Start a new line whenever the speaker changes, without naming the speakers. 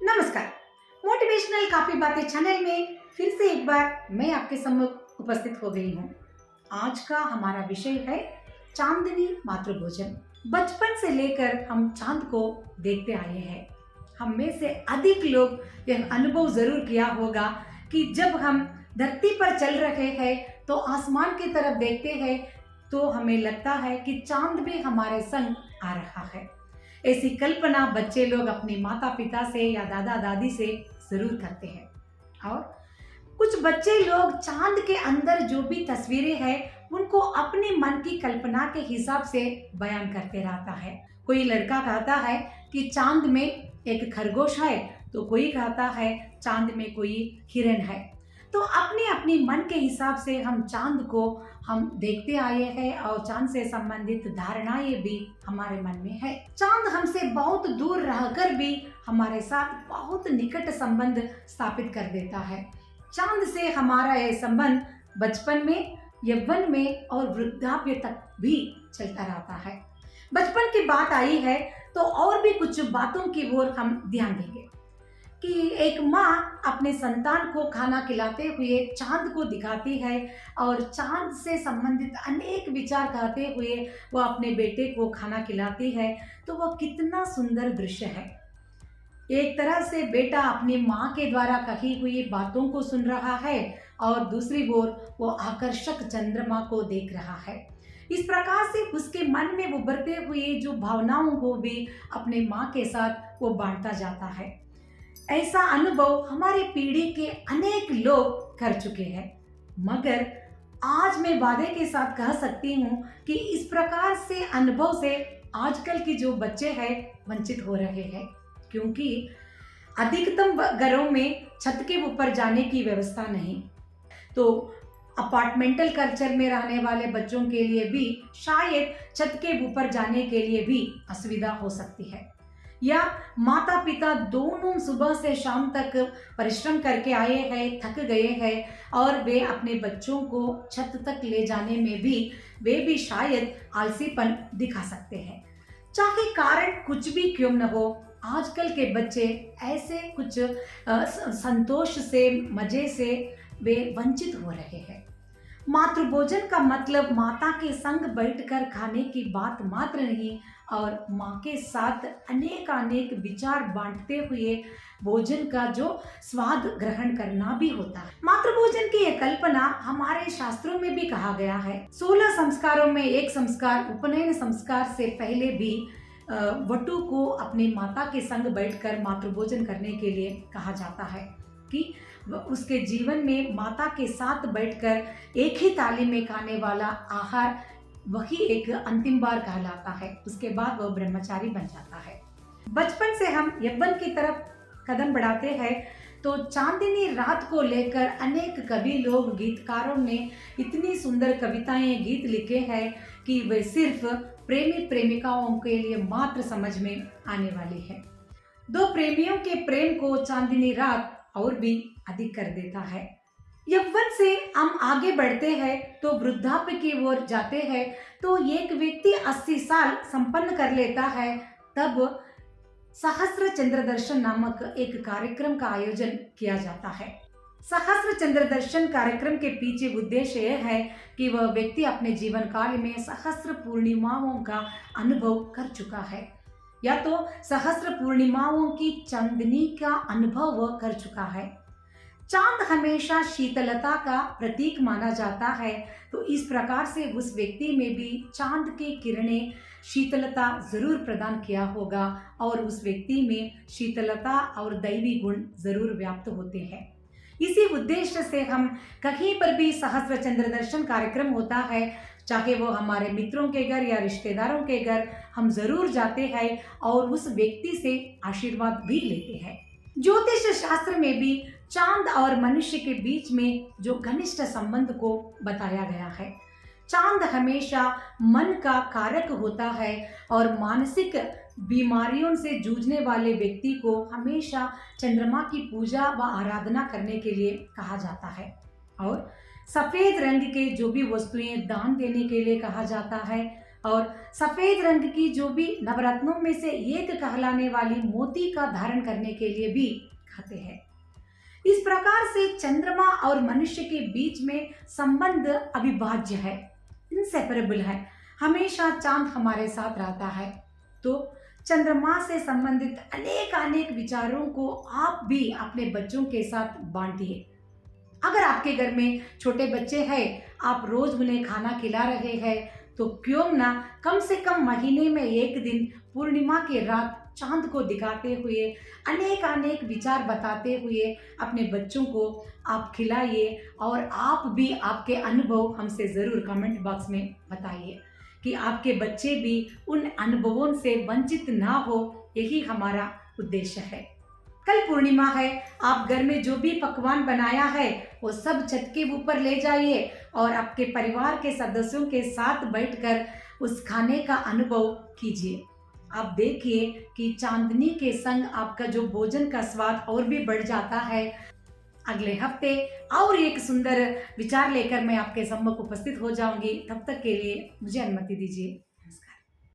नमस्कार। मोटिवेशनल काफी बातें चैनल में फिर से एक बार मैं आपके सम्मुख उपस्थित हो गई हूँ। आज का हमारा विषय है चांदनी मातृभोजन। बचपन से लेकर हम चांद को देखते आए हैं। हम में से अधिक लोग यह अनुभव जरूर किया होगा कि जब हम धरती पर चल रहे हैं तो आसमान की तरफ देखते हैं तो हमें लगता है कि चांद भी हमारे संग आ रहा है। ऐसी कल्पना बच्चे लोग अपने माता पिता से या दादा दादी से जरूर करते हैं। और कुछ बच्चे लोग चांद के अंदर जो भी तस्वीरें हैं उनको अपने मन की कल्पना के हिसाब से बयान करते रहता है। कोई लड़का कहता है कि चांद में एक खरगोश है, तो कोई कहता है चांद में कोई हिरन है। तो अपनी अपनी मन के हिसाब से हम चांद को हम देखते आए हैं और चांद से संबंधित धारणाएं भी हमारे मन में है। चांद हमसे बहुत दूर रहकर भी हमारे साथ बहुत निकट संबंध स्थापित कर देता है। चांद से हमारा यह संबंध बचपन में, यौवन में और वृद्धाप्य तक भी चलता रहता है। बचपन की बात आई है तो और भी कुछ बातों की ओर हम ध्यान देंगे कि एक माँ अपने संतान को खाना खिलाते हुए चांद को दिखाती है और चांद से संबंधित अनेक विचार कहते हुए वो अपने बेटे को खाना खिलाती है, तो वह कितना सुंदर दृश्य है। एक तरह से बेटा अपनी माँ के द्वारा कही हुई बातों को सुन रहा है और दूसरी ओर वो आकर्षक चंद्रमा को देख रहा है। इस प्रकार से उसके मन में उभरते हुए जो भावनाओं को भी अपने माँ के साथ वो बांटता जाता है। ऐसा अनुभव हमारी पीढ़ी के अनेक लोग कर चुके हैं, मगर आज मैं वादे के साथ कह सकती हूँ कि इस प्रकार से अनुभव से आजकल के जो बच्चे हैं वंचित हो रहे हैं, क्योंकि अधिकतम घरों में छत के ऊपर जाने की व्यवस्था नहीं। तो अपार्टमेंटल कल्चर में रहने वाले बच्चों के लिए भी शायद छत के ऊपर जाने के लिए भी असुविधा हो सकती है, या माता पिता दोनों सुबह से शाम तक परिश्रम करके आए हैं, थक गए हैं और वे अपने बच्चों को छत तक ले जाने में भी वे भी शायद आलसीपन दिखा सकते हैं। चाहे कारण कुछ भी क्यों न हो, आजकल के बच्चे ऐसे कुछ संतोष से, मजे से वे वंचित हो रहे हैं। मातृभोजन का मतलब माता के संग बैठकर खाने की बात मात्र नहीं और माँ के साथ अनेक विचार बांटते हुए भोजन का जो स्वाद ग्रहण करना भी होता है। मातृभोजन की यह कल्पना हमारे शास्त्रों में भी कहा गया है। 16 संस्कारों में एक संस्कार उपनयन संस्कार से पहले भी वटु को अपनी माता के संग बैठकर मातृभोजन करने के लिए कहा जाता है कि उसके जीवन में माता के साथ बैठकर एक ही थाली में खाने वाला आहार वही एक अंतिम बार कहलाता है। उसके बाद वह ब्रह्मचारी बन जाता है। बचपन से हम यौवन की तरफ कदम बढ़ाते हैं तो चांदनी रात को लेकर अनेक कवि लोग, गीतकारों ने इतनी सुंदर कविताएं, गीत लिखे हैं कि वे सिर्फ प्रेमी प्रेमिकाओं के लिए मात्र समझ में आने वाली है। दो प्रेमियों के प्रेम को चांदनी रात और भी अधिक कर देता है। यौवन से हम आगे बढ़ते हैं तो वृद्धाप्य की ओर जाते हैं तो एक व्यक्ति 80 साल संपन्न कर लेता है, तब सहस्त्र चंद्र दर्शन नामक एक कार्यक्रम का आयोजन किया जाता है। सहस्त्र चंद्र दर्शन कार्यक्रम के पीछे उद्देश्य यह है कि वह व्यक्ति अपने जीवन काल में सहस्त्र पूर्णिमाओं का अनुभव कर चुका है, या तो सहस्त्र पूर्णिमाओं की चांदनी का अनुभव वह कर चुका है। चांद हमेशा शीतलता का प्रतीक माना जाता है, तो इस प्रकार से उस व्यक्ति में भी चांद की किरणें शीतलता जरूर प्रदान किया होगा और उस व्यक्ति में शीतलता और दैवी गुण जरूर व्याप्त होते हैं। इसी उद्देश्य से हम कहीं पर भी सहस्त्र चंद्र दर्शन कार्यक्रम होता है, चाहे वो हमारे मित्रों के घर या रिश्तेदारों के घर, हम जरूर जाते हैं और उस व्यक्ति से आशीर्वाद भी लेते हैं। ज्योतिष शास्त्र में भी चांद और मनुष्य के बीच में जो घनिष्ठ संबंध को बताया गया है। चांद हमेशा मन का कारक होता है और मानसिक बीमारियों से जूझने वाले व्यक्ति को हमेशा चंद्रमा की पूजा व आराधना करने के लिए कहा जाता है और सफेद रंग के जो भी वस्तुएं दान देने के लिए कहा जाता है। और सफेद रंग की जो भी नवरत्नों में से एक कहलाने वाली मोती का धारण करने के लिए भी खाते हैं। इस प्रकार से चंद्रमा और मनुष्य के बीच में संबंध अविभाज्य है, इनसेपरेबल है। हमेशा चांद हमारे साथ रहता है। तो चंद्रमा से संबंधित अनेक विचारों को आप भी अपने बच्चों के साथ बांटिए। अगर आपके घर में छोटे बच्चे हैं, आप रोज उन्हें खाना खिला रहे हैं, तो क्यों ना कम से कम महीने में एक दिन पूर्णिमा की रात चांद को दिखाते हुए अनेक विचार बताते हुए अपने बच्चों को आप खिलाइए। और आप भी आपके अनुभव हमसे ज़रूर कमेंट बॉक्स में बताइए कि आपके बच्चे भी उन अनुभवों से वंचित ना हो। यही हमारा उद्देश्य है। कल पूर्णिमा है, आप घर में जो भी पकवान बनाया है वो सब छत के ऊपर ले जाइए और आपके परिवार के सदस्यों के साथ बैठकर उस खाने का अनुभव कीजिए। आप देखिए कि चांदनी के संग आपका जो भोजन का स्वाद और भी बढ़ जाता है। अगले हफ्ते और एक सुंदर विचार लेकर मैं आपके सम्मुख उपस्थित हो जाऊंगी। तब तक के लिए मुझे अनुमति दीजिए।